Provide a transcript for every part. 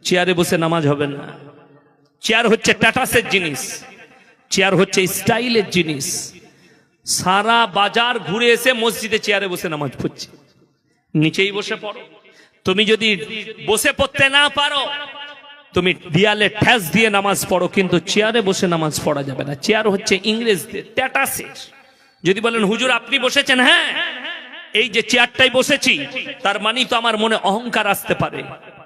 চেয়ারে বসে নামাজ হবে না। চেয়ার হচ্ছে টাটাসের জিনিস, চেয়ার হচ্ছে স্টাইলের জিনিস। সারা বাজার ঘুরে এসে মসজিদে চেয়ারে বসে নামাজ পড়ছে, নিচেই বসে পড়ো। তুমি যদি বসে পড়তে না পারো, তুমি দেয়ালে ঠ্যাস দিয়ে নামাজ পড়ো, কিন্তু চেয়ারে বসে নামাজ পড়া যাবে না। চেয়ার হচ্ছে ইংরেজদের, টাটাসের। যদি বলেন হুজুর আপনি বসেছেন, হ্যাঁ এই যে চেয়ারটাই বসেছি, তার মানে তো আমার মনে অহংকার আসতে পারে,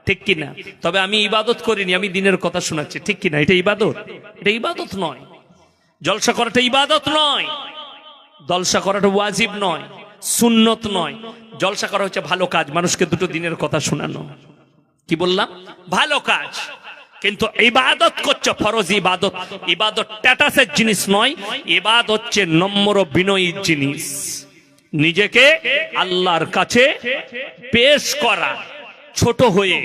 ঠিক কিনা? তবে আমি ইবাদত করিনি, আমি দিনের কথা শোনাচ্ছি, ঠিক কিনা? এটা ইবাদত? এটা ইবাদত নয়। জলসা করাটা ইবাদত নয়, জলসা করাটা ওয়াজিব নয়, সুন্নত নয়। জলসা করা হচ্ছে ভালো কাজ, মানুষকে দুটো দিনের কথা শোনানো। কি বললাম? ভালো কাজ। কিন্তু ইবাদত করছে ফরজ ইবাদত। ইবাদত স্ট্যাটাসের জিনিস নয়, ইবাদত হচ্ছে নম্র বিনয়ীর জিনিস। নিজেকে আল্লাহর কাছে পেশ করা, ছোট হয়ে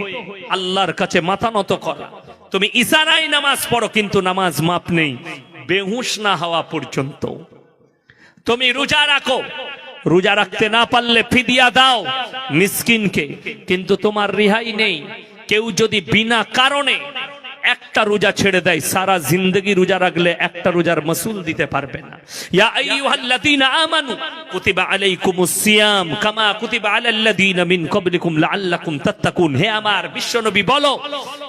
আল্লাহর কাছে মাথা নত করা। তুমি ইশারায় নামাজ পড়ো, কিন্তু নামাজ মাপ নেই বেহুশ না হওয়া পর্যন্ত। তুমি রোজা রাখো, রোজা রাখতে না পারলে ফিদিয়া দাও মিসকিনকে, কিন্তু তোমার রেহাই নেই। কেউ যদি বিনা কারণে একটা রোজা ছেড়ে দেয়, সারা জিন্দগি রোজা রাখলে একটা রোজার মাসুল দিতে পারবে না। ইয়া আইয়ুহাল্লাযীনা আমানু কুতিবা আলাইকুমুস সিয়াম কামা কুতিবা আলাল্লাযীনা মিন ক্বাবলিকুম লাআল্লাকুম তাত্তাকুন। হে আমার বিশ্বনবী বলো,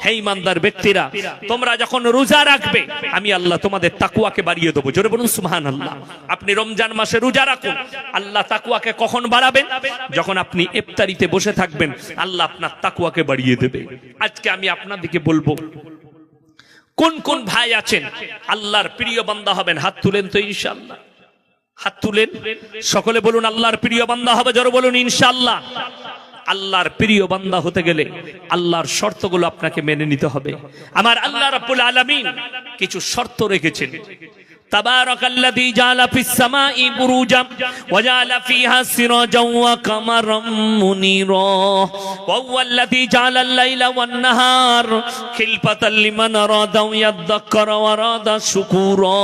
হে ঈমানদার ব্যক্তিরা, তোমরা যখন রোজা রাখবে আমি আল্লাহ তোমাদের তাকওয়াকে বাড়িয়ে দেব। জোরে বলুন সুবহানাল্লাহ। আপনি রমজান মাসে রোজা রাখুন, আল্লাহ তাকওয়াকে কখন বাড়াবেন? যখন আপনি ইফতারিতে বসে থাকবেন, আল্লাহ আপনার তাকওয়াকে বাড়িয়ে দেবে। আজকে আমি আপনাদেরকে বলবো, কোন কোন ভাই আছেন আল্লাহর প্রিয় বান্দা হবেন? হাত তুলেন তো ইনশাআল্লাহ, হাত তুলেন। সকলে বলুন আল্লাহর প্রিয় বান্দা হবে। জোরে বলুন ইনশাআল্লাহ। আল্লাহর প্রিয় বান্দা হতে গেলে আল্লাহর শর্তগুলো আপনাকে মেনে নিতে হবে। আমার আল্লাহ রাব্বুল আলামিন কিছু শর্ত রেখেছেন। তাবারাকাল্লাযী জাআলা ফিস সামাই বুরুজাম ওয়া জাআলা ফিহা সিরাজাও ওয়া কামারাম মুনীরা ওয়া হুয়াল্লাযী জাআলাল লাইলা ওয়ান নাহার খিলফাতাল লিমান আরাদা ইয়াযযাক্কারা ওয়া আরাদা শুকুরা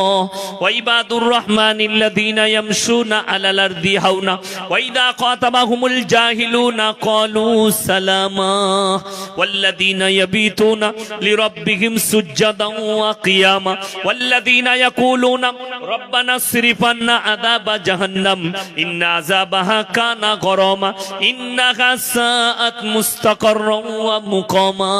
ওয়া ইবাদুর রাহমানিল্লাযীনা ইয়ামশুনা আলাল আরদি হাওনা ওয়া ইযা খাতাবাহুমুল জাহিলুনা ক্বালু সালামা ওয়াল্লাযীনা ইয়াবিতুনা লিরাব্বিহিম সুজদান ওয়া কিয়ামা ওয়াল্লাযীনা ইয়াকুলুনা রব্বানা সরিফ আন্না আযাবা জাহান্নাম ইন্না আযাবাহা কানা গরামা ইন্নাহা সাআত মুস্তাকাররান ওয়া মুকামা।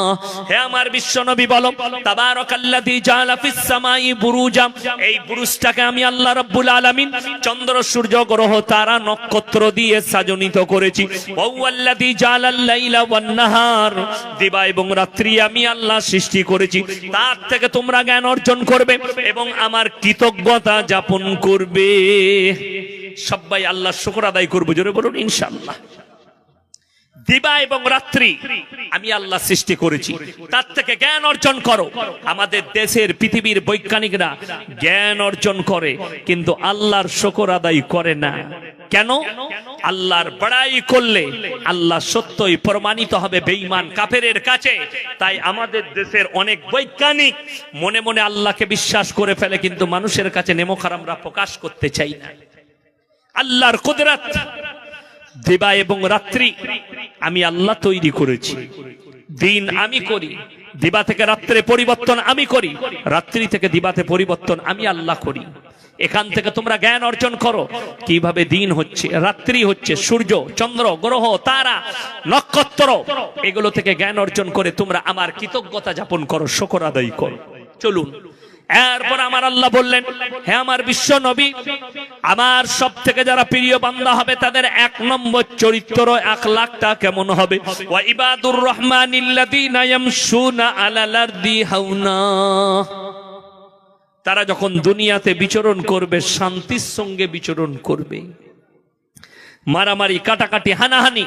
হে আমার বিশ্বনবী বলো, তাবারাকাল্লাযী জাআলা ফিস সামাই বুরুজা, এই বুরুজটাকে আমি আল্লাহ রাব্বুল আলামিন চন্দ্র সূর্য গ্রহ তারা নক্ষত্র দিয়ে সাজনিত করেছি। ওয়া হুয়াল্লাযী জাআলাল লাইলা ওয়ান নাহার, দিবা এবং রাত্রি আমি আল্লাহ সৃষ্টি করেছি। তার থেকে তোমরা জ্ঞান অর্জন করবে এবং আমার কৃতজ্ঞতা যাপন করবে। সবাই আল্লাহর শুকর আদায় করবো। জোরে বলুন ইনশাআল্লাহ। দিবা এবং রাত্রি আমি আল্লাহ সৃষ্টি করেছি, তার থেকে জ্ঞান অর্জন করো। আমাদের দেশের পৃথিবীর বৈজ্ঞানিকরা জ্ঞান অর্জন করে, কিন্তু আল্লাহর শুকর আদায় করে না। কেন? আল্লাহর বড়াই করলে আল্লাহ সত্যই প্রমাণিত হবে বেঈমান কাফেরের কাছে। তাই আমাদের দেশের অনেক বৈজ্ঞানিক মনে মনে আল্লাহকে বিশ্বাস করে ফেলে, কিন্তু মানুষের কাছে নেমোখার আমরা প্রকাশ করতে চাই না। আল্লাহর কুদরত, দিবা এবং রাত্রি আমি আল্লাহ তৈরি করেছি। দিন আমি করি, দিবা থেকে রাত্রে পরিবর্তন আমি করি, রাত্রি থেকে দিবাতে পরিবর্তন আমি আল্লাহ করি। এখান থেকে তোমরা জ্ঞান অর্জন করো কিভাবে দিন হচ্ছে, রাত্রি হচ্ছে, সূর্য চন্দ্র গ্রহ তারা নক্ষত্র, এগুলো থেকে জ্ঞান অর্জন করে তোমরা আমার কৃতজ্ঞতা যাপন করো, শুকর আদায় করো। চলুন এরপর আমার আল্লাহ বললেন, হে আমার বিশ্ব নবী, আমার সব থেকে যারা প্রিয় বান্দা হবে তাদের এক নম্বর চরিত্র আখলাকটা কেমন হবে? ওয়া ইবাদুর রহমানিল্লাযীনা ইয়ামশুনা আলাল আরদি হাওনা, তারা যখন দুনিয়াতে বিচরণ করবে শান্তির সঙ্গে বিচরণ করবে। মারামারি কাটাকাটি হানাহানি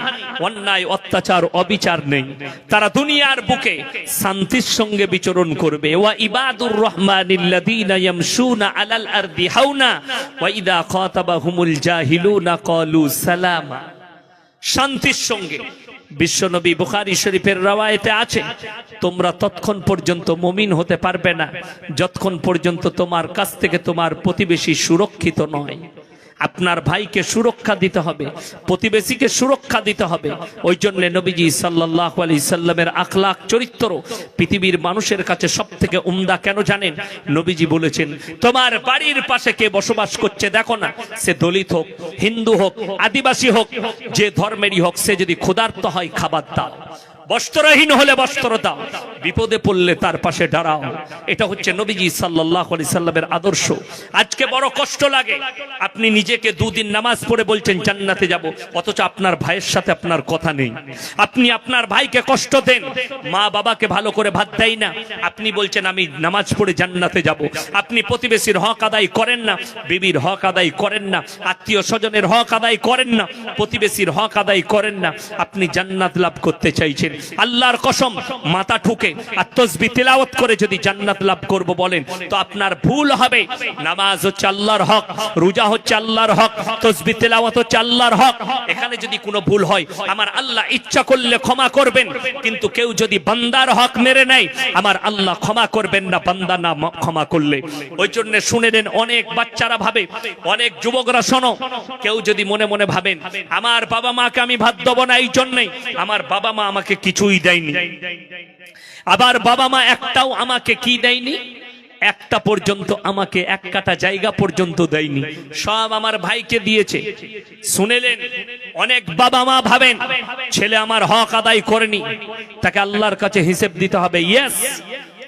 অন্যায় অত্যাচার অবিচার নেই, তারা দুনিয়ার বুকে শান্তির সঙ্গে বিচরণ করবে। ওয়া ইবাদুর রহমানিল্লাযীনা ইয়ামশুনা আলাল আরদি হাওনা ওয়া ইযা খাতাবাহুমুল জাহিলুনা ক্বালু সালামা, শান্তির সঙ্গে। বিশ্বনবী বুখারী শরীফের রওয়ায়েতে আছে, তোমরা ততক্ষণ পর্যন্ত মুমিন হতে পারবে না যতক্ষণ পর্যন্ত তোমার কাছ থেকে তোমার প্রতিবেশী সুরক্ষিত নয়। আপনার ভাইকে সুরক্ষা দিতে হবে, প্রতিবেশীকে সুরক্ষা দিতে হবে। ওই জন্য নবীজি সাল্লাল্লাহু আলাইহি সাল্লামের আখলাক চরিত্র পৃথিবীর মানুষের কাছে সবথেকে উমদা। কেন জানেন? নবীজি বলেছেন, তোমার বাড়ির পাশে কে বসবাস করছে দেখো না, সে দলিত হোক, হিন্দু হোক, আদিবাসী হোক, যে ধর্মেরই হোক, সে যদি ক্ষুধার্ত হয় খাবার দাও, বস্ত্রহীন হলে বস্ত্র দাও, বিপদে পড়লে তার পাশে দাঁড়াও। এটা হচ্ছে নবীজি সাল্লাল্লাহু আলাইহি সাল্লামের আদর্শ। আজকে বড় কষ্ট লাগে, আপনি নিজেকে দুদিন নামাজ পড়ে বলছেন জান্নাতে যাব, অথচ আপনার ভাইয়ের সাথে আপনার কথা নেই। আপনি আপনার ভাইকে কষ্ট দেন, মা বাবাকে ভালো করে ভাত দেয় না, আপনি বলছেন আমি নামাজ পড়ে জান্নাতে যাব। আপনি প্রতিবেশীর হক আদায় করেন না, বিবির হক আদায় করেন না, আত্মীয় স্বজনের হক আদায় করেন না, প্রতিবেশীর হক আদায় করেন না, আপনি জান্নাত লাভ করতে চাইছেন। আল্লাহর কসম, মাথা ঠুকে আর তাসবিহ তিলাওয়াত করে যদি জান্নাত লাভ করব বলেন তো আপনার ভুল হবে। নামাজ হচ্ছে আল্লাহর হক, রোজা হচ্ছে আল্লাহর হক, তাসবিহ তিলাওয়াত হচ্ছে আল্লাহর হক। এখানে যদি কোনো ভুল হয় আমার আল্লাহ ইচ্ছা করলে ক্ষমা করবেন, কিন্তু কেউ যদি বান্দার হক মেরে নেয় আমার আল্লাহ ক্ষমা করবেন না, বান্দা না ক্ষমা করলে। ওই জন্য শুনে নেন, অনেক বাচ্চারা ভাবে, অনেক যুবকরা শোনো, কেউ যদি মনে মনে ভাবেন আমার বাবা মাকে আমি ভাত দেবো না, এই জন্যই আমার বাবা মা আমাকে কিছুই দেয়নি, আবার বাবা মা একটাও আমাকে কি দেয়নি, একটা পর্যন্ত আমাকে এক কাটা জায়গা পর্যন্ত দেয়নি, সব আমার ভাইকে দিয়েছে। শুনেলেন, অনেক বাবা মা ভাবেন ছেলে আমার হক আদায় করেনি, তাকে আল্লাহর কাছে হিসেব দিতে হবে। ইয়েস,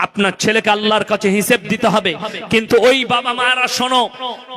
আপনার ছেলেকে আল্লাহর কাছে হিসেব দিতে হবে, কিন্তু ওই বাবা মারা শোনো,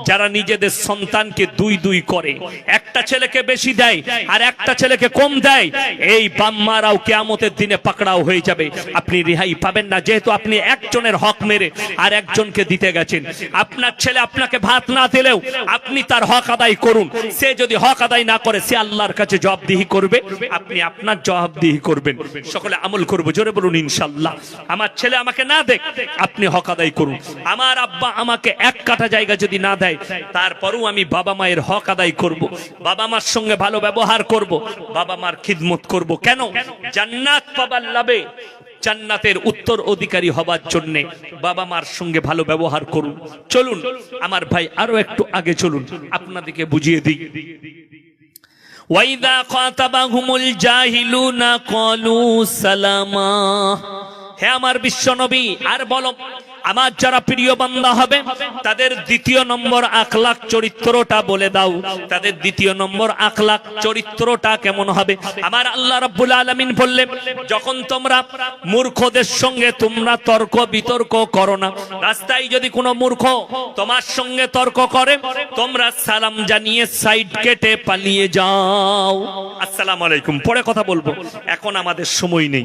যারা নিজেদের সন্তানকে দুই দুই করে, একটা ছেলেকে বেশি দেয় আর একটা ছেলেকে কম দেয়, এই বাম্মারাও কিয়ামতের দিনে পাকড়াও হয়ে যাবে, আপনি রেহাই পাবেন না। যেহেতু আপনি একজনের হক মেরে আর একজনকে দিতে গেছেন। আপনার ছেলে আপনাকে ভাত না দিলেও আপনি তার হক আদায় করুন, সে যদি হক আদায় না করে সে আল্লাহর কাছে জবাবদিহি করবে, আপনি আপনার জবাবদিহি করবেন। সকলে আমল করবো, জোরে বলুন ইনশাআল্লাহ। আমার ছেলে আমাকে না দেখ, আপনি হক আদায় করুন। আমার আব্বা আমাকে এক কাঠা জায়গা যদি না দেয়, তারপরও আমি বাবা মায়ের হক আদায় করব, বাবা মার সঙ্গে ভালো ব্যবহার করব, বাবা মার খিদমত করব। কেন? জান্নাত পাবার লাভে, জান্নাতের উত্তর অধিকারী হবার জন্য বাবা মার সঙ্গে ভালো ব্যবহার করুন। চলুন আমার ভাই আরো একটু আগে চলুন, আপনাদেরকে বুঝিয়ে দিই। ওয়াইদা খাতাবাহুমুল জাহিলুনা ক্বালু সালামা। হে আমার বিশ্ব নবী, আর বলো, আমার যারা প্রিয় বান্দা হবে তাদের দ্বিতীয় নম্বর আখলাক চরিত্রটা বলে দাও। তাদের দ্বিতীয় নম্বর আখলাক চরিত্রটা কেমন হবে? আমার আল্লাহ রাব্বুল আলামিন বললেন, যখন তোমরা মূর্খদের সঙ্গে তোমরা তর্ক বিতর্ক করো না। রাস্তায় যদি কোনো মূর্খ তোমার সঙ্গে তর্ক করে, তোমরা সালাম জানিয়ে সাইড কেটে পালিয়ে যাও। আসসালামু আলাইকুম পরে কথা বলবো, এখন আমাদের সময় নেই।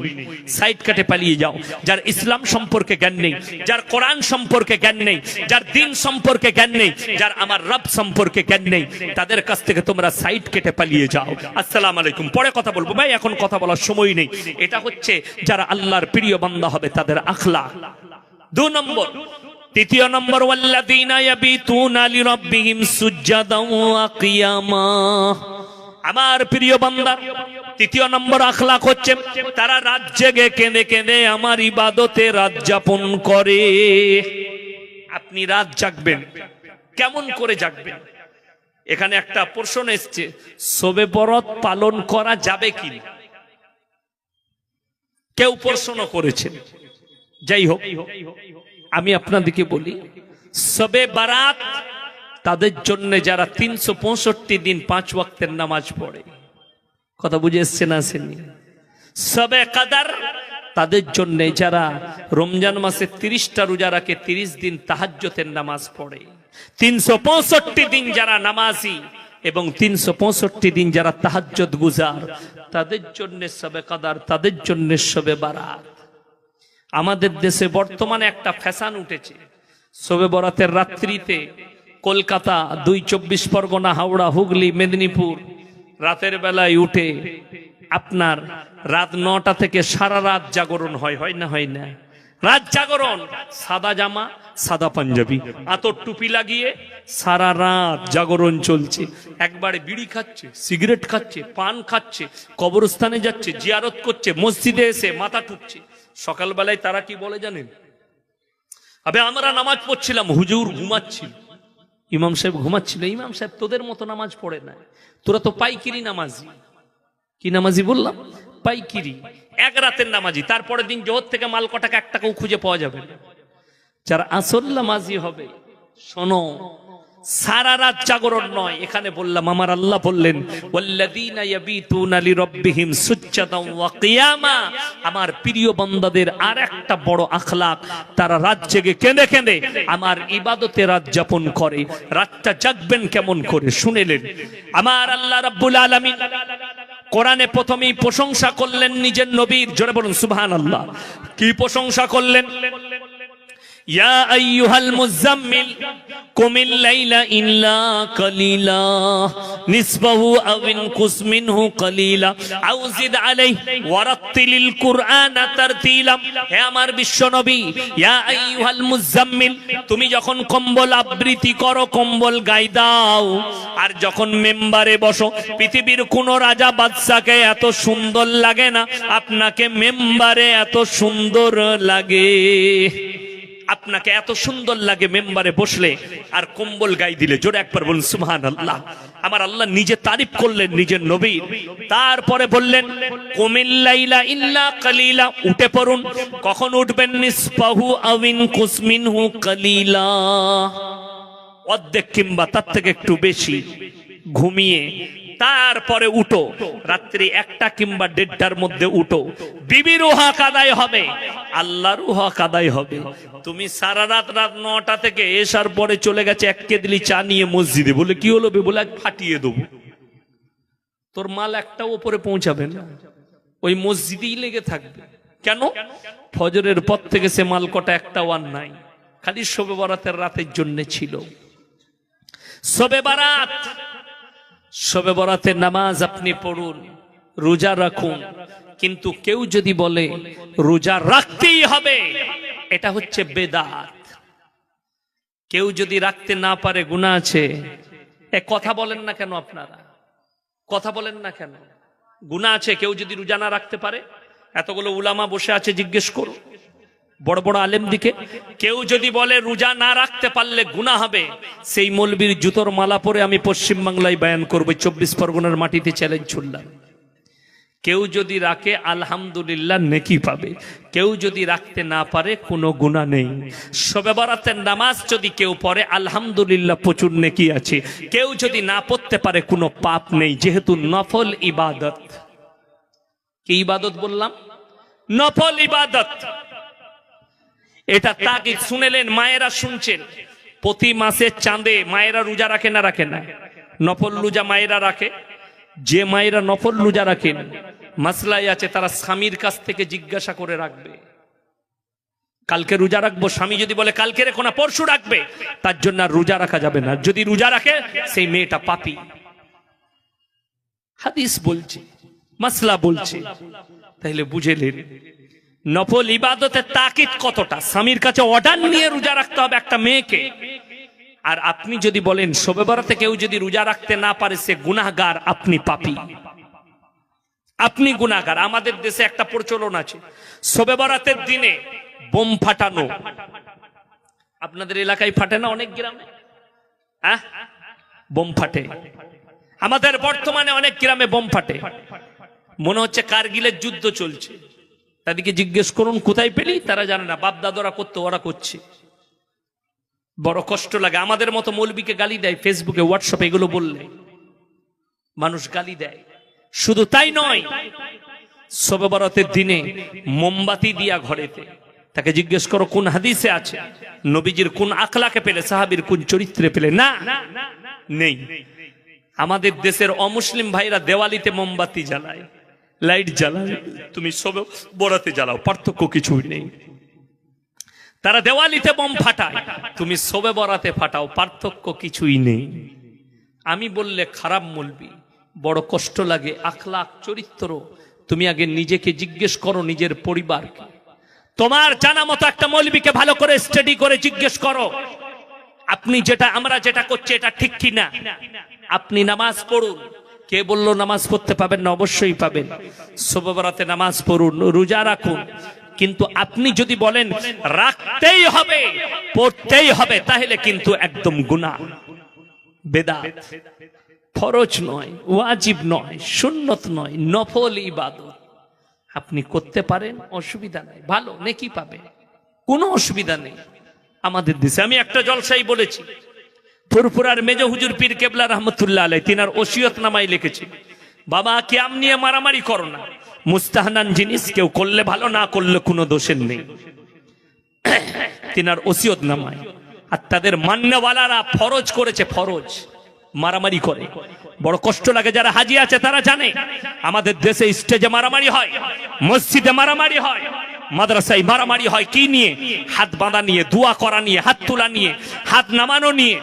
সাইড কেটে পালিয়ে যাও। যার ইসলাম সম্পর্কে জ্ঞান নেই, যার কোরআন সম্পর্কে জ্ঞান নেই, যার দিন সম্পর্কে জ্ঞান নেই, যার আমার রব সম্পর্কে জ্ঞান নেই, তাদের কাছ থেকে তোমরা সাইড কেটে পালিয়ে যাও। আসসালামু আলাইকুম পরে কথা বলবো ভাই, এখন কথা বলার সময় নেই। এটা হচ্ছে যারা আল্লাহর প্রিয় বান্দা হবে তাদের আখলাক। 2 নম্বর। তৃতীয় নম্বর, ওয়াল্লাযীনা ইয়াবিতুনা লিরাব্বিহিম সুজদান ওয়া কিয়ামা। আমার প্রিয় বান্দা তৃতীয় নম্বর আখলাক হচ্ছে তারা রাত জেগে কেঁদে কেঁদে আমার ইবাদতে রাত যাপন করে। আপনি রাত জাগবেন, কেমন করে জাগবেন? এখানে একটা প্রশ্ন এসছে, শবে বরাত পালন করা যাবে কি? কেউ প্রশ্ন করেছেন। যাই হোক, আমি আপনাদেরকে বলি, শবে বারাত তাদের জন্য যারা 365 দিন 5 ওয়াক্তের নামাজ পড়ে। কথা বুঝে এসছে না? আসেনি? শবে কদর তাদের জন্য যারা রমজান মাসে 30টা রোজা রাখে, 30 দিন তাহাজ্জুদের নামাজ পড়ে। 365 দিন যারা নামাজি এবং 365 দিন যারা তাহাজ্জুদ গুজার, তাদের জন্য শবে কদর, তাদের জন্য শবে বারাত। আমাদের দেশে বর্তমানে একটা ফ্যাশন উঠেছে, শবে বরাতের রাত্রিতে কলকাতা, 2 24 পরগনা, হাওড়া, হুগলি, মেদিনীপুর রাতের বেলায় উঠে আপনার রাত 9টা থেকে সারা রাত জাগরণ হয়। হয় না? হয় না? রাত জাগরণ, সাদা জামা, সাদা পাঞ্জাবি, আতর টুপি লাগিয়ে সারা রাত জাগরণ চলছে। একবারে বিড়ি খাচ্ছে, সিগারেট খাচ্ছে, পান খাচ্ছে, কবরস্থানে যাচ্ছে, জিয়ারত করছে, মসজিদে এসে মাথা ঠুকছে। সকালবেলায় তারা কি বলে জানেন? আবে আমরা নামাজ পড়ছিলাম, হুজুর ঘুমাচ্ছিল। ইমাম সাহেব ঘুমাচ্ছিল। ইমাম সাহেব তোদের মতো নামাজ পড়ে না, তোরা তো পাইকিরি নামাজি। কি নামাজি বললাম? পাইকিরি, এক রাতের নামাজি। তারপরের দিন জোহর থেকে মাল কটাকে এক টাকাও খুঁজে পাওয়া যাবে না। যারা আসল নামাজি হবে, শোনো, সারা রাত জাগরণ নয়। এখানে বললাম আমার আল্লাহ বললেন ওয়াল্লাযীনা ইয়াবিতুনা লিরাব্বিহিম সুজ্জাদান ওয়া কিয়ামা। আমার প্রিয় বান্দাদের আর একটা বড় আখলাক, তারা রাত জেগে কেঁদে কেঁদে আমার ইবাদতে রাত যাপন করে। রাতটা জাগবেন কেমন করে শুনেলেন। আমার আল্লাহ রাব্বুল আলামিন কোরআনে প্রথমেই প্রশংসা করলেন নিজের নবীর। জোরে বলুন সুবহানাল্লাহ। কি প্রশংসা করলেন? ইয়া আইয়ুহাল মুযাম্মিল কুমিল লাইলা ইল্লা কালিলা নিসফাহু আও ইনকুস মিনহু কালিলা আও জিদ আলাইহি ওয়ারাত্তিলিল কুরআনা তারতিলা। হে আমার বিশ্ব নবী, ইয়া আইয়ুহাল মুযাম্মিল, তুমি যখন কম্বল আবৃত্তি করো, কম্বল গায়ে দাও, আর যখন মেম্বারে বসো, পৃথিবীর কোন রাজা বাদশাকে এত সুন্দর লাগে না, আপনাকে মেম্বারে এত সুন্দর লাগে। আপনাকে এত সুন্দর লাগে মেম্বারে বসলে আর কম্বল গায়ে দিলে। জোরে একবার বলুন সুবহানাল্লাহ। আমার আল্লাহ নিজে তারিফ করলেন নিজের নবীর। তারপরে বললেন কুমিল লাইলা ইল্লা কালিলা, উঠে পড়ুন। কখন উঠবেন? নিসফাহু আও ইনকুস মিনহু কালিলা, অর্ধেক কিংবা তার থেকে একটু বেশি ঘুমিয়ে তারপরে উঠো। রাত্রি 1টা কিংবা 1:30টার মধ্যে উঠো। বিবির হক আদায় হবে, আল্লাহর হক আদায় হবে। তুমি সারা রাত 9টা থেকে এসার পরে চলে গেছে এক কেদলি চা নিয়ে মসজিদে, বলে কি হলো? বলে ফাটিয়ে দেবো। তোর মাল একটাও উপরে পৌঁছাবে না, ওই মসজিদেই লেগে থাকবে। কেন? ফজরের পর থেকে সে মাল কটা একটাও আর নাই, খালি শবে বরাতের রাতের জন্য ছিল। শবে বরাত, শবে বরাতের নামাজ আপনি পড়ুন, রোজা রাখুন। কিন্তু কেউ যদি বলে রোজা রাখতেই হবে, এটা হচ্ছে বেদাত। কেউ যদি রাখতে না পারে গুনাহ আছে। এ কথা বলেন না কেন? আপনারা কথা বলেন না কেন? গুনাহ আছে কেউ যদি রোজা না রাখতে পারে? এতগুলো উলামা বসে আছে, জিজ্ঞেস করো বড় বড় আলেম দিকে। কেউ যদি বলে রোজা না রাখতে পারলে গুনাহ হবে, সেই মৌলবীর জুতোর মালা পরে আমি পশ্চিম বাংলায় বয়ান করবো, 24 পরগনার মাটিতে চ্যালেঞ্জ ছুড়লাম। কেউ যদি রাখে আলহামদুলিল্লাহ নেকি পাবে, কেউ যদি রাখতে না পারে কোনো গুনাহ নেই। শবে বরাতের নামাজ যদি কেউ পড়ে আলহামদুলিল্লাহ প্রচুর নেকি আছে, কেউ যদি না পড়তে পারে কোনো পাপ নেই, যেহেতু নফল ইবাদত। কি ইবাদত বললাম? নফল ইবাদত। এটা তাকে শুনেলেন, মায়েরা শুনছেন। প্রতি মাসের চাঁদে মায়েরা রোজা রাখে না রাখে না? নফল রোজা মায়েরা রাখে। যে মায়েরা নফল রোজা রাখেন, মাসলাই আছে, তারা স্বামীর কাছ থেকে জিজ্ঞাসা করে রাখবে। কালকে রোজা রাখবো, স্বামী যদি বলে কালকে রেখো না পরশু রাখবে, তার জন্য আর রোজা রাখা যাবে না। যদি রোজা রাখে সেই মেয়েটা পাপী। হাদিস বলছে, মাসলা বলছে। তাহলে বুঝেলেন নফল ইবাদতের তাকিদ কতটা। স্বামীর কাছে অর্ডার নিয়ে রোজা রাখতে হবে একটা মেয়েকে। আর আপনি যদি বলেন শবে বরাতে কেউ যদি রোজা রাখতে না পারে সে গুনাহগার, আপনি পাপী, আপনি গুনাহগার। আমাদের দেশে একটা প্রচলন আছে, শবে বরাতের দিনে বোম ফাটানো। আপনাদের এলাকায় ফাটে না? অনেক গ্রামে বোম ফাটে। আমাদের বর্তমানে অনেক গ্রামে বোম ফাটে। মনে হচ্ছে কারগিলের যুদ্ধ চলছে। তাদেরকে জিজ্ঞেস করুন কোথায় পেলি, তারা জানে না। বাপ দাদরা করতো, ওরা করছে। বড় কষ্ট লাগে। আমাদের মতো মৌলবীকে গালি দেয় ফেসবুকে, হোয়াটসঅ্যাপে, এগুলো বললে মানুষ গালি দেয়। শুধু তাই নয়, শবে বরাতের দিনে মোমবাতি দিয়া ঘরেতে। তাকে জিজ্ঞেস করো কোন হাদিসে আছে, নবীজির কোন আখলাকে পেলে, সাহাবীর কোন চরিত্রে পেলে? না, নেই। আমাদের দেশের অমুসলিম ভাইরা দেওয়ালিতে মোমবাতি জ্বালায়, লাইট জ্বালায়। তুমি শবে বরাতে জ্বালাও, পার্থক্য কিছুই নেই। তারা দেওয়ালিতে বোম ফাটায়, তুমি শবে বরাতে ফাটাও, পার্থক্য কিছুই নেই। আমি বললে খারাপ মৌলবি, বড় কষ্ট লাগে। আখলাক, চরিত্র, তুমি আগে নিজেকে জিজ্ঞেস করো, নিজের পরিবারকে। তোমার জানা মতো একটা মৌলবিকে ভালো করে স্টাডি করে জিজ্ঞেস করো, আপনি যেটা, আমরা যেটা করছি এটা ঠিক কিনা। আপনি নামাজ পড়ুন। কে বললো নামাজ পড়তে পাবেন না? অবশ্যই পাবেন। শবে বরাতে নামাজ পড়ুন, রোজা রাখুন। কিন্তু আপনি যদি বলেন রাখতেই হবে, পড়তেই হবে, তাহলে কিন্তু একদম গুনাহ। বেদাত, ফরজ নয়, ওয়াজিব নয়, সুন্নত নয়, নফল ইবাদত। আপনি করতে পারেন, অসুবিধা নেই, ভালো নেকি পাবেন, কোনো অসুবিধা নেই। আমাদের দেশে আমি একটা জলসাই বলেছি, ফুরফুরার মেজ হুজুর পীর কেবলা রহমতুল্লাহ আলাইহি তিনার ওসিয়ত নামায় লিখেছে, বাবা কিয়াম নিয়ে মারামারি করো না, মুস্তাহানান জিনিস কেউ করলে ভালো, না করলে কোনো দোষের নেই, তিনার ওসিয়ত নামায়। আর তাদের মান্যওয়ালারা ফরজ করেছে, ফরজ মারামারি করে, বড় কষ্ট লাগে। যারা হাজি আছে তারা জানে আমাদের দেশে স্টেজে মারামারি হয়, মসজিদে মারামারি হয়, মাদ্রাসায় মারামারি হয়, কি নিয়ে? হাত বাঁধা নিয়ে, দোয়া করা নিয়ে, হাত তোলা নিয়ে, হাত নামানো নিয়ে,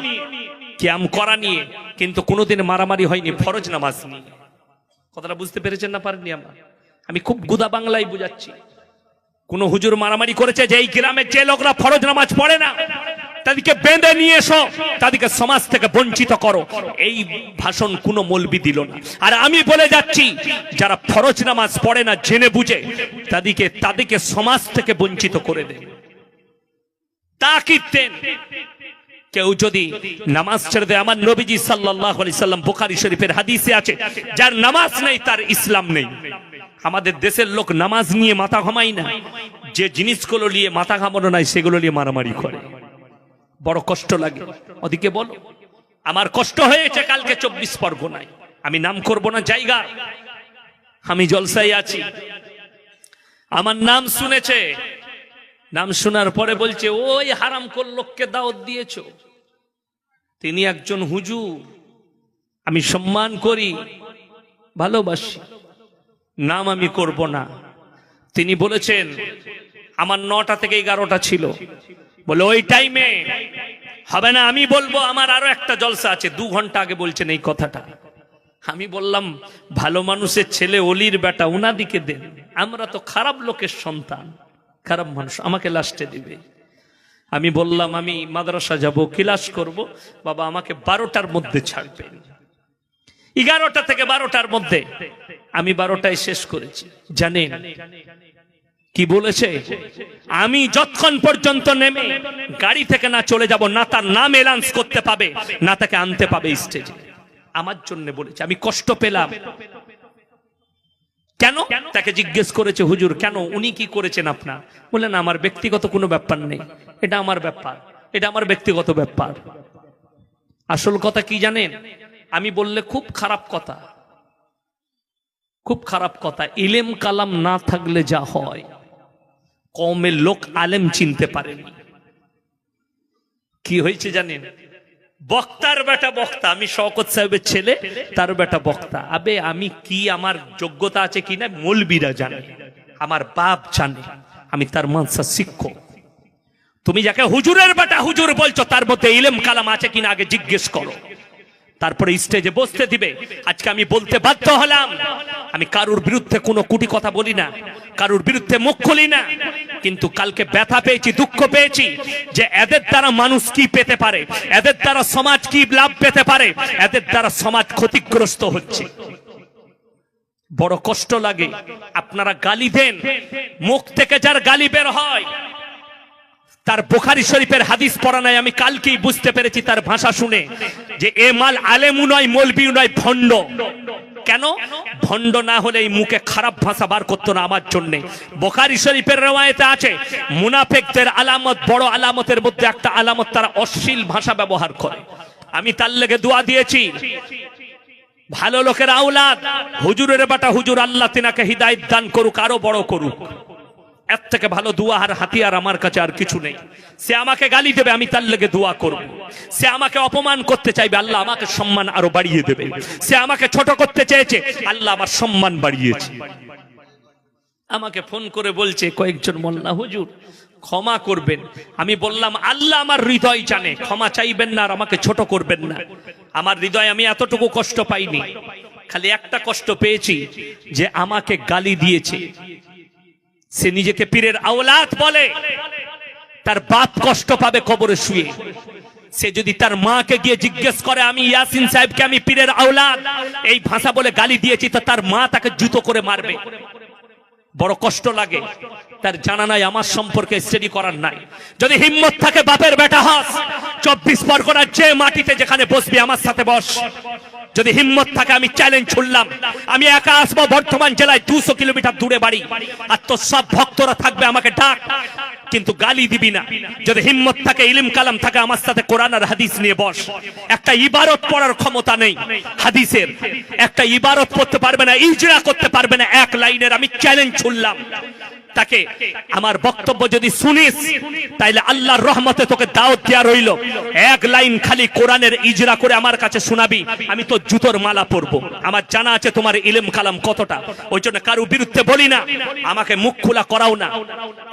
কিয়াম করা নিয়ে, কিন্তু কোনোদিন মারামারি হয়নি ফরজ নামাজ নিয়ে। কথাটা বুঝতে পেরেছেন না পারেননি? আমি খুব গুদা বাংলায় বুঝাচ্ছি। কোন হুজুর মারামারি করেছে যে এই গ্রামের যে লোকরা ফরজ নামাজ পড়ে না তাদেরকে বেঁধে নিয়ে এসো, তাদেরকে সমাজ থেকে বঞ্চিত করো, এই ভাষণ কোনো মৌলবি দিল না। আর আমি বলে যাচ্ছি যারা ফরজ নামাজ পড়ে না জেনে বুঝে, তাদেরকে সমাজ থেকে বঞ্চিত করে দেন, তাকিদ দেন। কেউ যদি নামাজ ছেড়ে দেয়, আমার নবীজি সাল্লাল্লাহু আলাইহি সাল্লাম বুখারী শরীফের হাদিসে আছে, যার নামাজ নেই তার ইসলাম নেই। আমাদের দেশের লোক নামাজ নিয়ে মাথা ঘামায় না, যে জিনিসগুলো নিয়ে মাথা ঘামানো নাই সেগুলো নিয়ে মারামারি করে, বড় কষ্ট লাগে। ওদিকে বলো, আমার কষ্ট হয়েছে কালকে 24 পরগনায়, আমি নাম করব না জায়গা, আমি জলসায় আছি, আমার নাম শুনেছে, নাম শোনার পরে বলছে ওই হারামখোর লোককে দাওয়াত দিয়েছো। তিনি একজন হুজুর, আমি সম্মান করি, ভালোবাসি, নাম আমি করব না। তিনি বলেছেন আমার 9টা থেকে 11টা ছিল, বলে ওই টাইমে হবে না, আমি বলবো আমার আরো একটা জলসা আছে। 2 ঘন্টা আগে বলছেন এই কথাটা। আমি বললাম ভালো মানুষের ছেলে, অলির বেটা, উনাদিকে দেন, আমরা তো খারাপ লোকের সন্তান, খারাপ মানুষ, আমাকে লাস্টে দিবে। আমি বললাম আমি মাদ্রাসা যাব, ক্লাস করব, বাবা আমাকে 12টার মধ্যে ছাড়বেন। 11টা থেকে 12টার মধ্যে, আমি 12টায় শেষ করেছি। জানেন কি বলেছে? আমি যতক্ষণ পর্যন্ত নেমে গাড়ি থেকে না চলে যাব, না তার নাম এলাউন্স করতে পাবে, না তাকে আনতে পাবে স্টেজে। আমার জন্য বলেছে, আমি কষ্ট পেলাম। কেন? তাকে জিজ্ঞেস করেছে হুজুর কেন, উনি কি করেছেন আপনার? বললেন আমার ব্যক্তিগত কোনো ব্যাপার নেই, এটা আমার ব্যাপার, এটা আমার ব্যক্তিগত ব্যাপার। আসল কথা কি জানেন? আমি বললে খুব খারাপ কথা, খুব খারাপ কথা। ইলেম কালাম না থাকলে যা হয়, কওমের লোক আলেম চিনতে পারেনি। কি হয়েছে জানেন? বক্তার বেটা বক্তা, আমি শওকত সাহেবের ছেলে, তার বেটা বক্তা। আবে আমি কি, আমার যোগ্যতা আছে কিনা মৌলবীরা জানে, আমার বাপ জানে, আমি তার মানসা শিক্ষক। তুমি যাকে হুজুরের বেটা হুজুর বলছো, তার মধ্যে ইলেম কালাম আছে কিনা আগে জিজ্ঞেস করো, তারপরে স্টেজে বসতে দিবে। আজকে আমি বলতে বাধ্য হলাম, আমি কারুর বিরুদ্ধে কোনো কুটি কথা বলি না, কারুর বিরুদ্ধে মুখ খুলি না, কিন্তু কালকে ব্যথা পেয়েছি, দুঃখ পেয়েছি যে এদের দ্বারা মানুষ কি পেতে পারে, এদের দ্বারা সমাজ কি লাভ পেতে পারে, এদের দ্বারা সমাজ ক্ষতিগ্রস্ত হচ্ছে। বড় কষ্ট লাগে। আপনারা গালি দেন, মুখ থেকে যার গালি বের হয় তার বুখারী শরীফের হাদিস পড়া নাই। আমি কালকেই বুঝতে পেরেছি তার ভাষা শুনে যে এ মাল আলেমু নয়, মৌলবীও নয়, ভণ্ড। কেন? ভণ্ড না হলে এই মুখে খারাপ ভাষা বার করতো না আমার জন্য। বুখারী শরীফের রওয়ায়েতে আছে মুনাফিকদের আলামত, বড় আলামতের মধ্যে একটা আলামত, তারা অশ্লীল ভাষা ব্যবহার করে। আমি তার লেগে দোয়া দিয়েছি, ভালো লোকের আওলাদ, হুজুরের বেটা হুজুর, আল্লাহ তিনাকে হিদায়াত দান করুক, আরো বড় করুক। এর থেকে ভালো দোয়া আর হাতিয়ার আমার কাছে আর কিছু নেই। সে আমাকে গালি দেবে, আমি তার লেগে দোয়া করব। সে আমাকে অপমান করতে চাইবে, আল্লাহ আমাকে সম্মান আরো বাড়িয়ে দেবে। সে আমাকে ছোট করতে চেয়েছে, আল্লাহ আমার সম্মান বাড়িয়েছে। আমাকে ফোন করে বলছে কয়েকজন মোল্লা, হুজুর ক্ষমা করবেন। আমি বললাম আল্লাহ আমার হৃদয় জানে, ক্ষমা চাইবেন না আর আমাকে ছোট করবেন না। আমার হৃদয়, আমি এতটুকু কষ্ট পাইনি, খালি একটা কষ্ট পেয়েছি যে আমাকে গালি দিয়েছে। সে নিজেকে পীরের আওলাদ বলে, তার বাপ কষ্ট পাবে কবরে শুয়ে। সে যদি তার মাকে গিয়ে জিজ্ঞেস করে আমি ইয়াসিন সাহেবকে আমি পীরের আওলাদ এই ভাষা বলে গালি দিয়েছি, তো তার মা তাকে জুতো করে মারবে। বড় কষ্ট লাগে, তার জানা নাই আমার সম্পর্কে স্টাডি করার নাই। যদি হিম্মত থাকে বাপের বেটা হাস 24 পরগনার যে মাটিতে যেখানে বসবি আমার সাথে বস। যদি হিম্মত থাকে আমি চ্যালেঞ্জ ছুড়লাম, আমি একা আসবো বর্ধমান জেলায় 200 কিলোমিটার দূরে বাড়ি, আর তোর সব ভক্তরা থাকবে, আমাকে ডাক, কিন্তু গালি দিবি না। যদি হিম্মত থাকে, ইলম কালাম থাকে, আমার সাথে কোরআন আর হাদিস নিয়ে বস। একটা ইবারত পড়ার ক্ষমতা নেই হাদিসের, একটা ইবারত পড়তে পারবে না, ইজরা করতে পারবে না এক লাইনের, আমি চ্যালেঞ্জ ছুড়লাম তাকে। আমার বক্তব্য যদি শুনিস তাইলে আল্লাহর রহমতে তোকে দাওয়াত দেয়া রইল, এক লাইন খালি কোরআনের ইজরা করে আমার কাছে শোনাবি, আমি তো জুতোর মালা পরবো। আমার জানা আছে তোমার ইলম কালাম কতটা, ওই জন্য কারুর বিরুদ্ধে বলি না, আমাকে মুখ খোলা করাও না।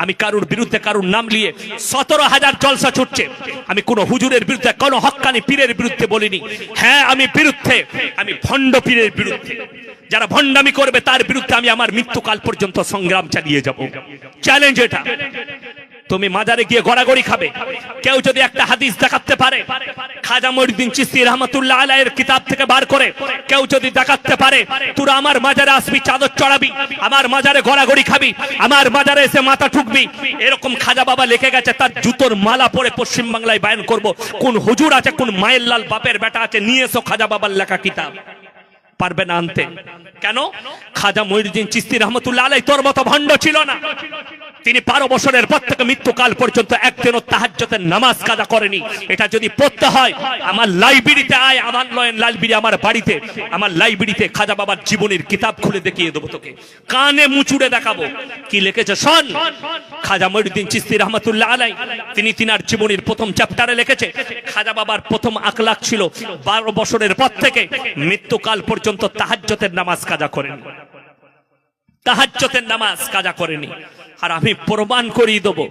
আমি কারুর বিরুদ্ধে কারুর নাম নিয়ে 17,000 জলসা ছুটছে, আমি কোন হুজুরের বিরুদ্ধে, কোন হক্কানি পীরের বিরুদ্ধে বলিনি। হ্যাঁ আমি বিরুদ্ধে, আমি ভণ্ড পীরের বিরুদ্ধে, যারা ভণ্ডামি করবে তার বিরুদ্ধে আমি আমার মৃত্যুকাল পর্যন্ত সংগ্রাম চালিয়ে যাব। চ্যালেঞ্জ এটা। তুমি মাজারে গিয়ে গড়াগড়ি খাবে, কেউ যদি একটা হাদিস দেখাতে পারে খাজা মঈনুদ্দিন চিশতি রহমাতুল্লাহ আলাইহির কিতাব থেকে বার করে, কেউ যদি দেখাতে পারে, তোরা আমার মাজারে আসবি, চাদর চড়াবি, আমার মাজারে গড়াগড়ি খাবি, আমার মাজারে এসে মাথা ঠুকবি, এরকম খাজা বাবা লিখে গেছে, তার জুতোর মালা পরে পশ্চিম বাংলায় বায়ান করব। কোন হুজুর আছে, কোন মায়ের লাল বাপের বেটা আছে, নিয়ে এসো খাজা বাবার লেখা কিতাব। পারবে না আনতে। কেন? খাজা মঈনুদ্দিন চিশতি রহমাতুল্লাহ আলাইহি তোর মতো ভণ্ড ছিল না। তিনি 12 বছরের পর থেকে মৃত্যুকাল পর্যন্ত একদিনও তাহাজ্জুদের নামাজ কাজা করেনি। এটা যদি পড়তে হয় আমার লাইব্রেরিতে আয়, আমার লাইব্রেরি আমার বাড়িতে, আমার লাইব্রেরিতে খাজা বাবার জীবনের কিতাব খুলে দেখিয়ে দেবো তোকে, কানে মুচুড়ে দেখাবো কি লিখেছে শোন। খাজা মঈনুদ্দিন চিশতি রহমাতুল্লাহ আলাইহি তিনি তিনার জীবনের প্রথম চ্যাপ্টারে লিখেছে, খাজা বাবার প্রথম আখলাক ছিল 12 বছরের পর থেকে মৃত্যুকাল পর্যন্ত তাহাজ্জুদের নামাজ কাজা করেন, তাহাজ্জুদের নামাজ কাজা করেনি। আর আমি প্রমাণ করিয়ে দেবো।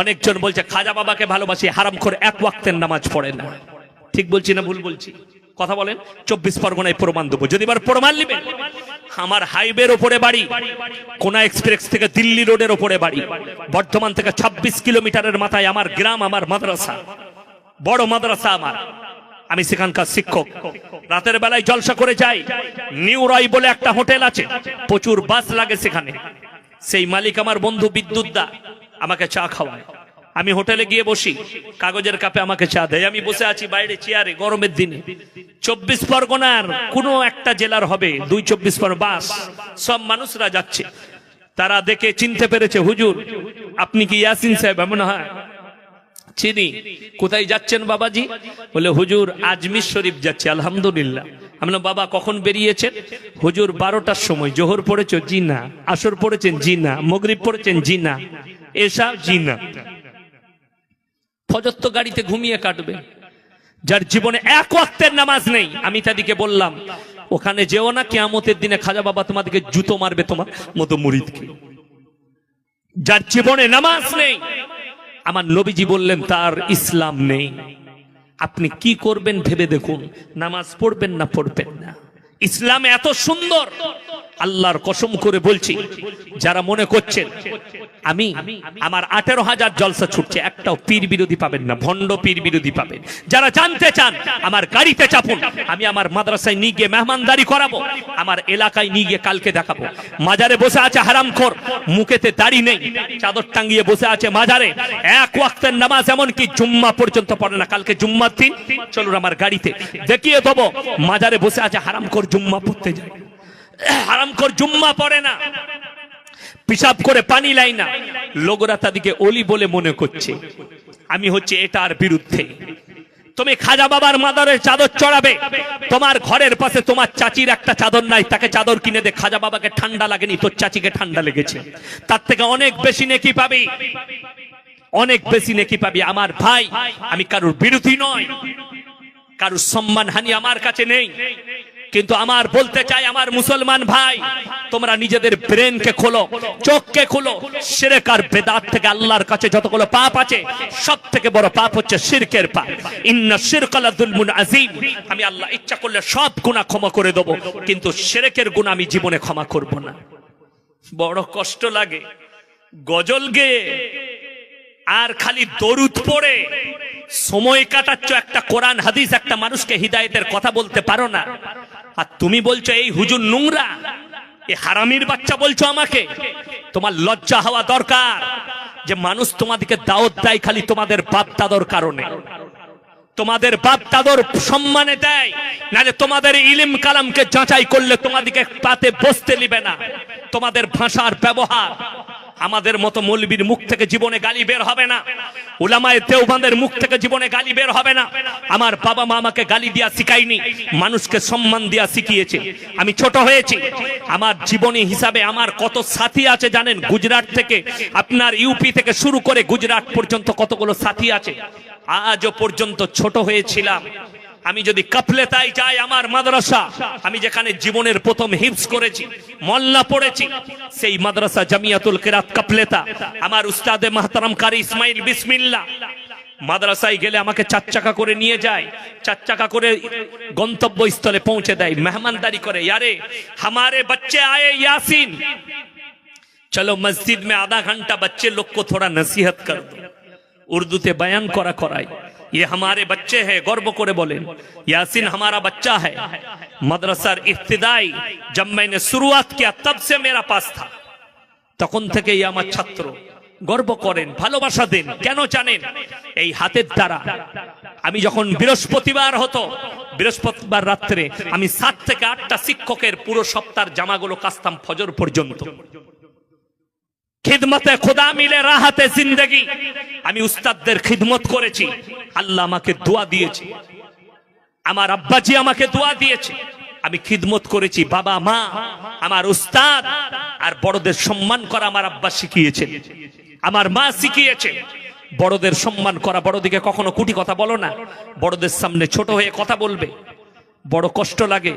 অনেকজন বলছে খাজা বাবাকে ভালোবাসি, হারাম করে এক ওয়াক্তের নামাজ পড়ে না। ঠিক বলছি না ভুল বলছি? কথা বলেন। 24 পরগনায় প্রমাণ দেবো, যদি এবার প্রমাণ নেবেন। আমার হাইওয়ের ওপরে বাড়ি, কোনা এক্সপ্রেস থেকে দিল্লি রোডের ওপরে বাড়ি, বর্ধমান থেকে 26 কিলোমিটারের মাথায় আমার গ্রাম, আমার মাদ্রাসা, বড় মাদ্রাসা আমার, আমি সেখানকার শিক্ষক। রাতের বেলায় জলসা করে যাই, নিউ রয় বলে একটা হোটেল আছে, প্রচুর বাস লাগে সেখানে। সেই মালিক আমার বন্ধু বিদ্যুৎ দা, আমাকে চা খাওয়ায়। আমি হোটেলে গিয়ে বসি, কাগজের কাপে আমাকে চা দেয়, আমি বসে আছি বাইরে চেয়ারে গরমের দিনে। 24 পরগনার কোন একটা জেলার হবে 2-24 পর বাস, সব মানুষরা যাচ্ছে। তারা দেখে চিনতে পেরেছে, হুজুর আপনি কি ইয়াসিন সাহেব? এমন হয় চিনি। কোথায় যাচ্ছেন বাবাজি? বলে হুজুর আজমির শরীফ যাচ্ছে। আলহামদুলিল্লাহ। আমি বললাম বাবা কখন বেরিয়েছেন? হুজুর 12টার সময়। জোহর পড়েছো? জি না। আসর পড়েছেন? জি না। মাগরিব পড়েছেন? জি না। এশা? জি না। ফজর তো গাড়িতে ঘুমিয়ে কাটবে। যার জীবনে এক ওয়াক্তের নামাজ নেই, আমি তাদেরকে বললাম ওখানে যেও না, কিয়ামতের দিনে খাজা বাবা তোমাদেরকে জুতো মারবে তোমার মতো মুরিদকে। যার জীবনে নামাজ নেই, আমার নবীজি বললেন তার ইসলাম নেই। আপনি কি করবেন ভেবে দেখুন, নামাজ পড়বেন না পড়বেন না। ইসলাম এত সুন্দর, আল্লাহর কসম করে বলছি, যারা মনে করছেন আমি আমার 18,000 জলসা ছুটছে, একটাও পীর বিরোধী পাবেন না, ভণ্ড পীর বিরোধী পাবেন। যারা জানতে চান আমার গাড়িতে চাপুন, আমি আমার মাদ্রাসায় নিয়ে গিয়ে মেহমানদারি করাবো, আমার এলাকায় নিয়ে গিয়ে কালকে দেখাবো। মাজারে বসে আছে হারামখোর, মুখেতে দাড়ি নেই, চাদর টাঙ্গিয়ে বসে আছে মাজারে, এক ওয়াক্তের নামাজ এমনকি জুম্মা পর্যন্ত পড়ে না। কালকে জুম্মার দিন, চলুন আমার গাড়িতে দেখিয়ে দেবো। মাজারে বসে আছে হারামখোর, জুম্মা পড়তে যায়, হারামখোর জুম্মা পড়ে না, পিশাব করে পানি লাই না। লোকরা তাদেরকে অলি বলে মনে করছে। আমি হচ্ছে এটার বিরুদ্ধে। তুমি খাজা বাবার মাদারের চাদর চড়াবে, তোমার ঘরের পাশে তোমার চাচির একটা চাদর নাই, তাকে চাদর কিনে দে। খাজা বাবাকে ঠান্ডা লাগেনি, তোর চাচিকে ঠান্ডা লেগেছে, তার থেকে অনেক বেশি নেকি পাবি, অনেক বেশি নেকি পাবি। আমার ভাই, আমি কারুর বিরোধী নয়, কারুর সম্মানহানি আমার কাছে নেই, কিন্তু আমার বলতে চাই আমার মুসলমান ভাই, তোমরা নিজেদের ব্রেনকে খোলো, চোখকে খোলো। শিরক আর বেদাত থেকে আল্লাহর কাছে যতগুলো পাপ আছে, সব থেকে বড় পাপ হচ্ছে শিরকের পাপ। ইন্না শিরকা লাযুলমুন আযীম। আমি আল্লাহ ইচ্ছা করলে সব গুনাহ ক্ষমা করে দেব, কিন্তু শিরকের গুনাহ আমি জীবনে ক্ষমা করব না। বড় কষ্ট লাগে গজল গেয়ে আর খালি দরুদ পড়ে সময় কাটাচ্ছ, একটা কোরআন হাদিস একটা মানুষকে হিদায়েতের কথা বলতে পারো না। আর তুমি বলছো এই হুজুর নোংরা, এ হারামির বাচ্চা বলছো আমাকে? তোমার লজ্জা হওয়া দরকার যে মানুষ তোমাদেরকে দাওয়াত দেয় খালি তোমাদের বাপ দাদর কারণে, তোমাদের বাপ দাদর সম্মানে দেয়, নালে তোমাদের ইলম কালামকে যাচাই করলে তোমাদেরকে পাতে বসতে নিবে না। তোমাদের ভাষার ব্যবহার আমাদের মতো মৌলবীর মুখ থেকে জীবনে গালি বের হবে না, উলামায়ে দেওবন্দের মুখ থেকে জীবনে গালি বের হবে না। আমার বাবা মা আমাকে গালি দিয়া শিখায়নি, মানুষকে সম্মান দিয়া শিখিয়েছে। আমি ছোট হয়েছি, আমার জীবনী হিসাবে আমার কত সাথী আছে জানেন? গুজরাট থেকে আপনার ইউপি থেকে শুরু করে গুজরাট পর্যন্ত কতগুলো সাথী আছে। আজও পর্যন্ত ছোট হয়েছিলাম। আমি যদি কাফলেতায় যাই, আমার মাদ্রাসা, আমি যেখানে জীবনের প্রথম হিফজ করেছি, মোল্লা পড়েছি, সেই মাদ্রাসা জামিয়াতুল কিরাত কাফলেতা, আমার উস্তাদে মাহতারাম কারি ইসমাইল বিসমিল্লাহ মাদ্রাসায় গেলে আমাকে 4 চাকা করে নিয়ে যায়, 4 চাকা করে গন্তব্যস্থলে পৌঁছে দেয়, মেহমানদারি করে। यारे हमारे बच्चे आए यासीन, चलो मस्जिद में आधा घंटा बच्चे लोग को थोड़ा नसीहत कर दो। उर्दूते बयान करा कराई, ये हमारे बच्चे हैं, गर्व करे बोलें यासीन हमारा बच्चा है। मदरसार इब्तिदाई जब मैंने शुरुआत किया तब से मेरा पास था, তখন থেকে আমার ছাত্র গর্ব করেন, ভালোবাসা দেন। কেন জানেন? এই হাতের দ্বারা আমি যখন বৃহস্পতিবার হতো, বৃহস্পতিবার রাত্রে আমি 7 থেকে 8টা শিক্ষকের পুরো সপ্তাহের জামাগুলো কাচতাম ফজর পর্যন্ত। খিদমতে খোদা মিলে রাহাতে জিন্দেগি, আমি উস্তাদদের খিদমত করেছি। আল্লাহ আমাকে দোয়া দিয়েছে, আমার আব্বাজি আমাকে দোয়া দিয়েছে, আমি খিদমত করেছি। বাবা মা, আমার উস্তাদ আর বড়দের সম্মান করা আমার আব্বা শিখিয়েছেন, আমার মা শিখিয়েছে। বড়দের সম্মান করা, বড়দিকে কখনো কুটি কথা বলো না, বড়দের সামনে ছোট হয়ে কথা বলবে। বড় কষ্ট লাগে,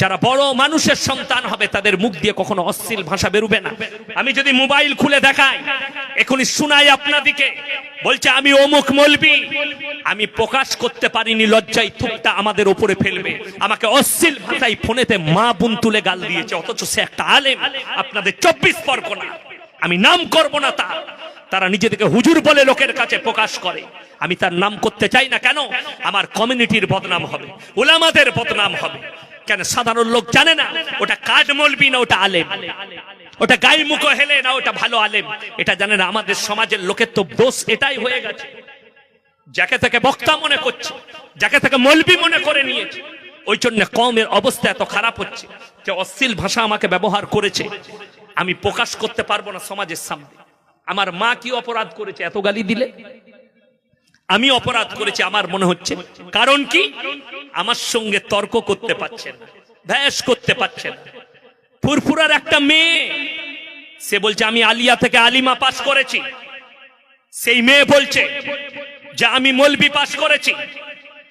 যারা বড় মানুষের সন্তান হবে তাদের মুখ দিয়ে কখনো অশ্লীল ভাষা বেরোবে না। আমি যদি মোবাইল খুলে দেখাই, এখনই শোনাই আপনাদিকে, বলছে আমি অমুক মৌলবি, আমি প্রকাশ করতে পারিনি, লজ্জায় থুকটা আমাদের উপরে ফেলবে। আমাকে অশ্লীল ভাষায় ফোনেতে মা বোন তুলে গাল দিয়েছে, অথচ সে একটা আলেম, আপনাদের 24 পরগনা, আমি নাম করব না তার। তারা নিজেদেরকে হুজুর বলে লোকের কাছে প্রকাশ করে, আমি তার নাম করতে চাই না। কেন? আমার কমিউনিটির বদনাম হবে, উলামাদের বদনাম হবে। কেন? সাধারণ লোক জানে না ওটা কাজ মৌলবি না ওটা আলেম, ওটা গায়ে মুখো হেলে না ওটা ভালো আলেম, এটা জানে না। আমাদের সমাজের লোকের তো দোষ এটাই হয়ে গেছে, যাকে থেকে বক্তা মনে করছে, যাকে থেকে মৌলবি মনে করে নিয়েছে। ওই জন্য কওমের অবস্থা এত খারাপ হচ্ছে যে অশ্লীল ভাষা আমাকে ব্যবহার করেছে, আমি প্রকাশ করতে পারবো না সমাজের সামনে। আমার মা কি অপরাধ করেছে এত গালি দিলে? আমি অপরাধ করেছি আমার মনে হচ্ছে। কারণ কি? আমার সঙ্গে তর্ক করতে পারছেন না, ভ্যাস করতে পারছেন না। ফুরফুরার একটা মেয়ে, সে বলছে আমি আলিয়া থেকে আলিমা পাস করেছি। সেই মেয়ে বলছে যে আমি মৌলবি পাস করেছি,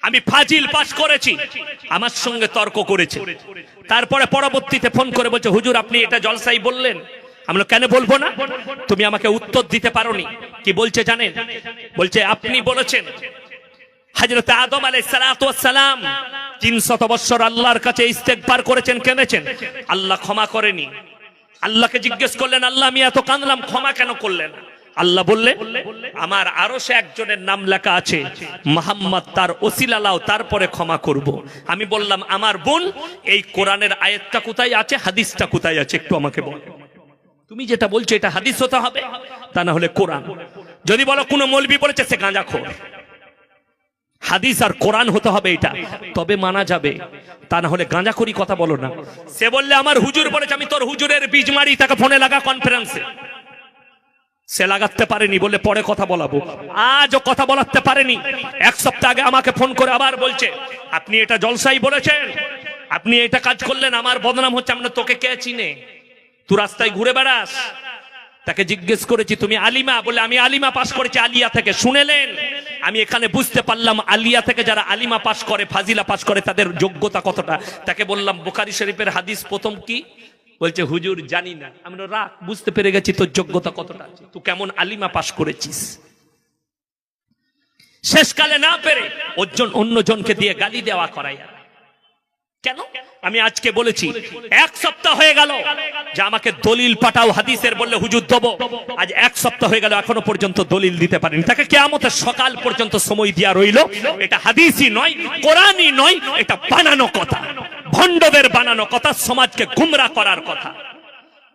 আমি ফাজিল পাস করেছি, আমার সঙ্গে তর্ক করেছে। তারপরে পরবর্তীতে ফোন করে বলছে হুজুর আপনি এটা জলসাই বললেন। আমরা কেন বলবো না? তুমি আমাকে উত্তর দিতে পারোনি। কি বলছে জানেন? বলছে আপনি বলেছেন হযরত আদম আলাইহিস সালাতু ওয়াস সালাম 300 বছর আল্লাহর কাছে ইস্তেগফার করেছেন, কেঁদেছেন, আল্লাহ ক্ষমা করেনি। আল্লাহকে জিজ্ঞেস করলেন আল্লাহ আমি এত কাঁদলাম, ক্ষমা কেন করলেন? আল্লাহ বললেন আমার আরশে একজনের নাম লেখা আছে মুহাম্মদ, তার ওসিলা লাও, তারপরে ক্ষমা করব। আমি বললাম আমার বোন এই কোরআনের আয়াতটা কোথায় আছে, হাদিসটা কোথায় আছে, একটু আমাকে বল। তুমি যেটা বলছো এটা হাদিস হতে হবে, তা না হলে কোরআন। যদি বলো কোনো মৌলবি বলেছে সে গাঁজাখোর, হাদিস আর কোরআন হতে হবে এটা, তবে মানা যাবে, তা না হলে গাঁজাখোরি কথা বলো না। সে বললে আমার হুজুর বলেছে, আমি তোর হুজুরের বীজ মারি, তাকে ফোনে লাগা কনফারেন্সে। সে লাগাতে পারেনি বলে পরে কথা বলাবো, আজও কথা বলাতে পারেনি। 1 সপ্তাহ আগে আমাকে ফোন করে আবার বলছে আপনি এটা জলসাই বলেছেন, আপনি এটা কাজ করলেন, আমার বদনাম হচ্ছে। আমরা তোকে কে চিনে? তুই রাস্তায় ঘুরে বেড়াস? তাকে জিজ্ঞেস করেছি তুমি আলিমা? বলে আমি আলিমা পাস করেছি আলিয়া থেকে। শুনেলেন? আমি এখানে বুঝতে পারলাম আলিয়া থেকে যারা আলিমা পাস করে, ফাজিলা পাস করে, তাদের যোগ্যতা কতটা। তাকে বললাম বুখারী শরীফের হাদিস প্রথম কি? বলছে হুজুর জানি না। আমি রাখ, বুঝতে পেরে গেছি তোর যোগ্যতা কতটা আছে, তুই কেমন আলিমা পাস করেছিস। শেষকালে না পেরে অন্যজনকে দিয়ে গালি দেওয়া করাই। কেন? আমি আজকে বলেছি 1 সপ্তাহ হয়ে গেল যে আমাকে দলিল পাঠাও হাদিসের, বললে হুজুর দেবো। আজ 1 সপ্তাহ হয়ে গেল এখনো পর্যন্ত দলিল দিতে পারেনি। তাকে কিয়ামতের সকাল পর্যন্ত সময় দেয়া রইল। এটা হাদিসই নয়, কোরআনই নয়, এটা বানানো কথা, ভণ্ডদের বানানো কথা, সমাজকে গুমরা করার কথা।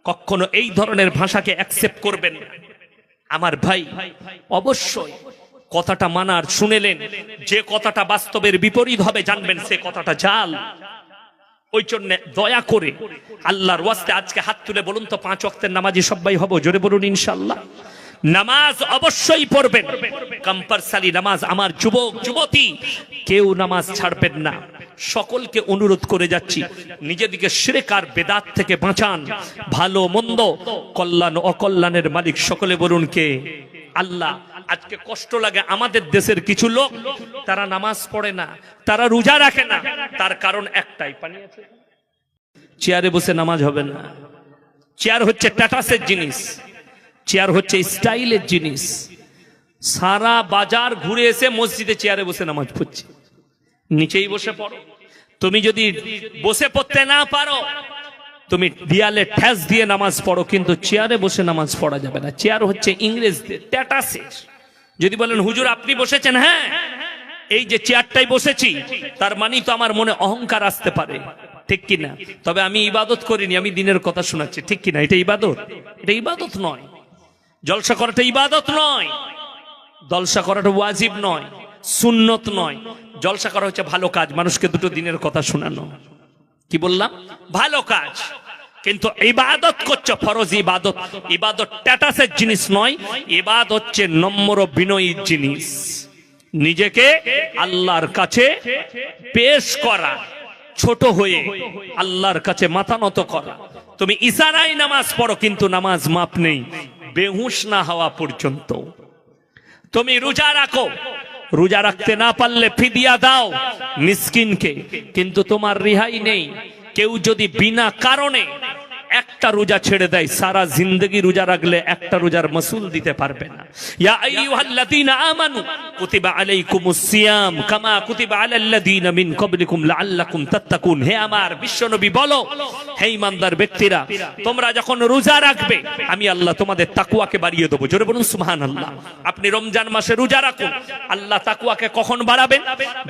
কখনো এই ধরনের ভাষাকে অ্যাকসেপ্ট করবেন না। আমার ভাই, অবশ্যই কথাটা মানার শুনেলেন, যে কথাটা বাস্তবের বিপরীত হবে জানবেন সে কথাটা জাল। ওই জন্য দয়া করে আল্লাহর ওয়াস্তে আজকে হাত তুলে বলুন তো 5 ওয়াক্তের নামাজি সবাই হব? জোরে বলুন ইনশাআল্লাহ। নামাজ অবশ্যই পড়বেন, কম্পালসারি নামাজ। আমার যুবক যুবতী কেউ নামাজ ছাড়বেন না। সকলকে অনুরোধ করে যাচ্ছি, নিজেদিকে শিরক আর বেদাত থেকে বাঁচান। ভালো মন্দ, কল্যাণ অকল্যাণের মালিক সকলে বলুন কে? আল্লাহ। আজকে কষ্ট লাগে আমাদের দেশের কিছু লোক, তারা নামাজ পড়ে না, তারা রোজা রাখে না। তার কারণ একটাই, পানি আছে। চেয়ারে বসে নামাজ হবে না। চেয়ার হচ্ছে স্ট্যাটাসের জিনিস, চেয়ার হচ্ছে স্টাইলের জিনিস। সারা বাজার ঘুরে এসে মসজিদে চেয়ারে বসে নামাজ পড়ছে। নিচেই বসে পড়ো। তুমি যদি বসে পড়তে না পারো, তুমি দেয়ালে ঠেস দিয়ে নামাজ পড়ো, কিন্তু চেয়ারে বসে নামাজ পড়া যাবে না। চেয়ার হচ্ছে ইংরেজদের, স্ট্যাটাসের। যদি বলেন হুজুর আপনি বসেছেন, হ্যাঁ এই যে চেয়ারটাই বসেছি, তার মানে তো আমার মনে অহংকার আসতে পারে, ঠিক কিনা? তবে আমি ইবাদত করিনি, আমি দিনের কথা শোনাচ্ছি, ঠিক কিনা? এটা ইবাদত? এটা ইবাদত নয়। জলসা করাটা ইবাদত নয়, জলসা করাটা ওয়াজিব নয়, সুন্নত নয়। জলসা করা হচ্ছে ভালো কাজ, মানুষকে দুটো দিনের কথা শোনানো। কি বললাম? ভালো কাজ। কিন্তু ইবাদত করছো, ফরজ ইবাদত। ইবাদত স্ট্যাটাসের জিনিস নয়, ইবাদত হচ্ছে নম্র বিনয়ী জিনিস। নিজেকে আল্লাহর কাছে পেশ করা, ছোট হয়ে আল্লাহর কাছে মাথা নত করা। তুমি ইশারায় নামাজ পড়ো, কিন্তু নামাজ মাপ নেই বেহুশ না হওয়া পর্যন্ত। তুমি রোজা রাখো, রোজা রাখতে না পারলে ফিদিয়া দাও মিসকিনকে, কিন্তু তোমার রেহাই নেই। কেউ যদি বিনা কারণে একটা রোজা ছেড়ে দেয়, সারা জিন্দগি রোজা রাখলে একটা রোজার মাসুল দিতে পারবে না। ইয়া আইয়ুহাল্লাযীনা আমানু কুতিবা আলাইকুমুস সিয়াম কামা কুতিবা আলাল্লাযীনা মিন ক্বাবলিকুম লাআল্লাকুম তাত্তাকুন। হে আমার বিশ্বনবী বলো, হে ঈমানদার ব্যক্তিরা, তোমরা যখন রোজা রাখবে আমি আল্লাহ তোমাদের তাকওয়াকে বাড়িয়ে দেব। জোরে বলুন সুবহানাল্লাহ। আপনি রমজান মাসে রোজা রাখুন, আল্লাহ তাকওয়াকে কখন বাড়াবেন?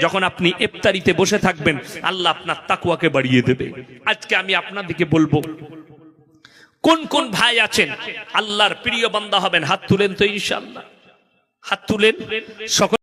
যখন আপনি ইফতারিতে বসে থাকবেন, আল্লাহ আপনার তাকওয়াকে বাড়িয়ে দেবে। আজকে আমি আপনাদেরকে বলবো, কোন কোন ভাই আছেন আল্লাহর প্রিয় বান্দা হবেন? হাত তুলেন তো ইনশাআল্লাহ, হাত তুলেন সকল।